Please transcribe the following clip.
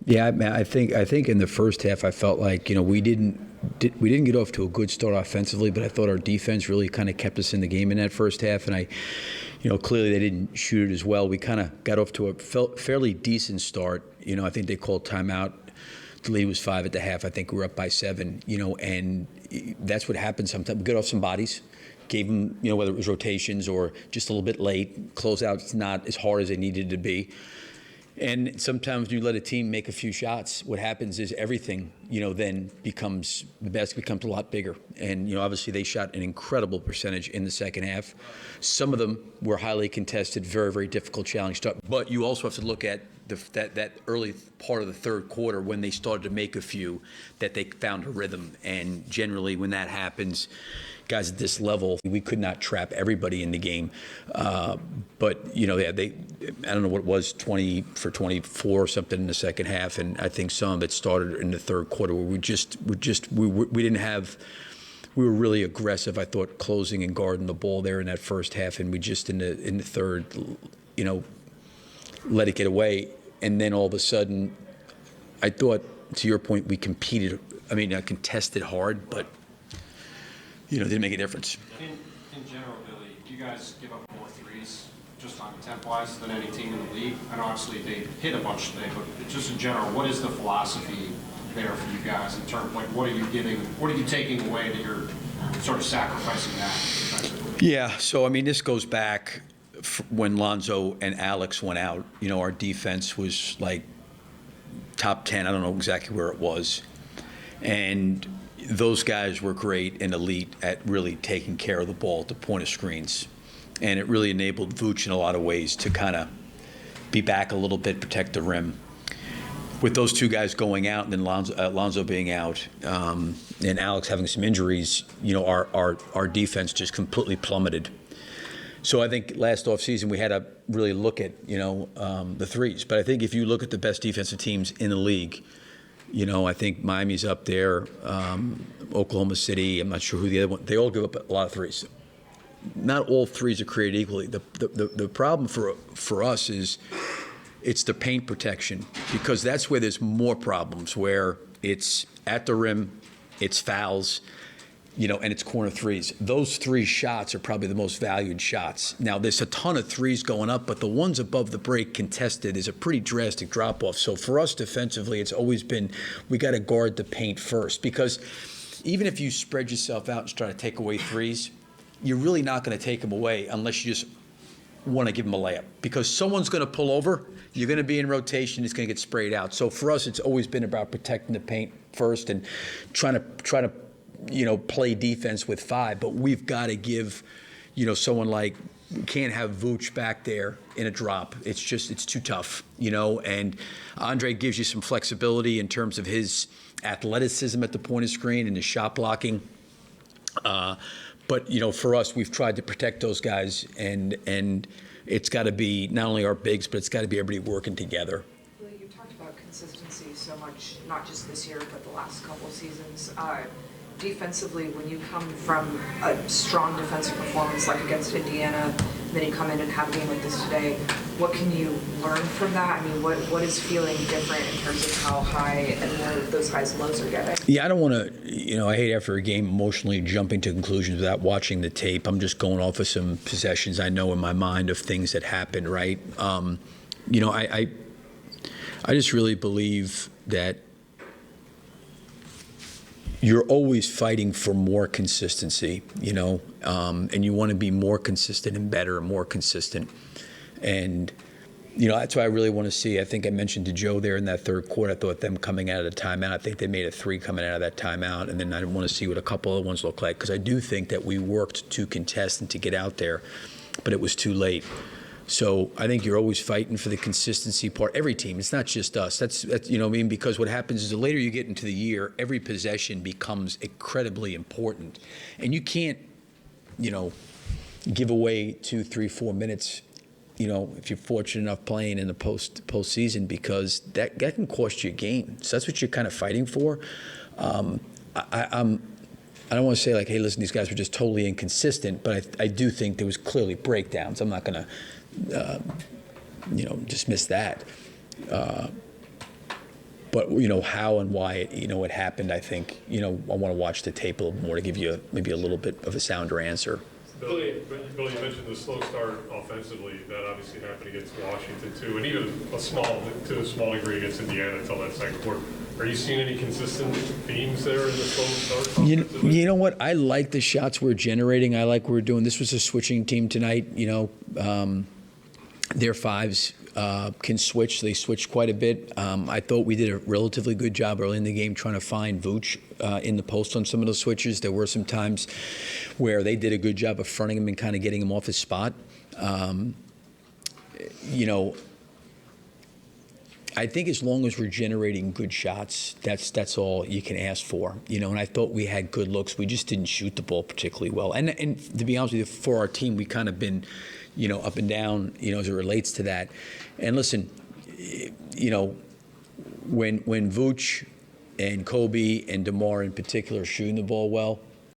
Yeah, I think in the first half I felt like we didn't get off to a good start offensively, but I thought our defense really kind of kept us in the game in that first half, and clearly they didn't shoot it as well. We kind of got off to a fairly decent start. I think they called timeout. The lead was 5 at the half. I think we were up by 7. And that's what happens sometimes. We get off some bodies. Gave them, whether it was rotations or just a little bit late. Closeouts not as hard as they needed to be. And sometimes when you let a team make a few shots, what happens is everything, then the basket becomes a lot bigger. And, obviously they shot an incredible percentage in the second half. Some of them were highly contested, very, very difficult challenge stuff. But you also have to look at that early part of the third quarter when they started to make a few, that they found a rhythm. And generally when that happens, guys at this level, we could not trap everybody in the game. But, I don't know what it was, 20 for 24 or something in the second half. And I think some of it started in the third quarter where we were really aggressive, I thought, closing and guarding the ball there in that first half. And we just, in the third, let it get away. And then all of a sudden, I thought, to your point, we contested hard, but didn't make a difference. In general, Billy, you guys give up more threes just on attempt-wise than any team in the league. And obviously they hit a bunch today, but just in general, what is the philosophy there for you guys in terms of, like, what are you taking away that you're sort of sacrificing that defensively? Yeah, so this goes back when Lonzo and Alex went out. Our defense was like top 10. I don't know exactly where it was. And those guys were great and elite at really taking care of the ball at the point of screens. And it really enabled Vooch in a lot of ways to kind of be back a little bit, protect the rim. With those two guys going out and then Lonzo being out and Alex having some injuries, our defense just completely plummeted. So I think last offseason we had to really look at, the threes. But I think if you look at the best defensive teams in the league, I think Miami's up there, Oklahoma City, I'm not sure who the other one, they all give up a lot of threes. Not all threes are created equally. The problem for us is it's the paint protection, because that's where there's more problems, where it's at the rim, it's fouls, and it's corner threes. Those 3 shots are probably the most valued shots. Now, there's a ton of threes going up, but the ones above the break contested is a pretty drastic drop-off. So for us defensively, it's always been, we got to guard the paint first, because even if you spread yourself out and try to take away threes, you're really not going to take them away unless you just want to give them a layup, because someone's going to pull over, you're going to be in rotation, it's going to get sprayed out. So for us, it's always been about protecting the paint first and trying to play defense with 5, but we've got to give, someone like, we can't have Vooch back there in a drop. It's too tough, and Andre gives you some flexibility in terms of his athleticism at the point of screen and his shot blocking. But, for us, we've tried to protect those guys, and it's got to be not only our bigs, but it's got to be everybody working together. Well, you talked about consistency so much, not just this year, but the last couple of seasons. Defensively, when you come from a strong defensive performance like against Indiana, then you come in and have a game like this today, what can you learn from that? What is feeling different in terms of how high and low those highs and lows are getting? Yeah, I don't want to, I hate after a game emotionally jumping to conclusions without watching the tape. I'm just going off of some possessions I know in my mind of things that happened, right? I just really believe that you're always fighting for more consistency, and you want to be more consistent and better and more consistent. And, that's what I really want to see. I think I mentioned to Joe there in that third quarter, I thought them coming out of the timeout, I think they made a 3 coming out of that timeout, and then I want to see what a couple other ones look like, because I do think that we worked to contest and to get out there, but it was too late. So I think you're always fighting for the consistency part. Every team, it's not just us. That's because what happens is the later you get into the year, every possession becomes incredibly important. And you can't, give away 2, 3, 4 minutes, if you're fortunate enough playing in the postseason, because that can cost you a game. So that's what you're kind of fighting for. I don't want to say like, hey, listen, these guys were just totally inconsistent, but I do think there was clearly breakdowns. I'm not going to, dismiss that. But how and why it happened, I think I want to watch the tape a little more to give you maybe a little bit of a sounder answer. Billy, you mentioned the slow start offensively. That obviously happened against Washington too, and even to a small degree against Indiana until that second quarter. Are you seeing any consistent themes there in the slow start offensively? You know what? I like the shots we're generating. I like what we're doing. This was a switching team tonight. Their fives can switch. They switched quite a bit. I thought we did a relatively good job early in the game trying to find Vooch in the post on some of those switches. There were some times where they did a good job of fronting him and kind of getting him off his spot. I think as long as we're generating good shots, that's all you can ask for. And I thought we had good looks. We just didn't shoot the ball particularly well. And to be honest with you, for our team, we kind of been up and down, as it relates to that. And listen, when Vooch and Kobe and DeMar in particular are shooting the ball well,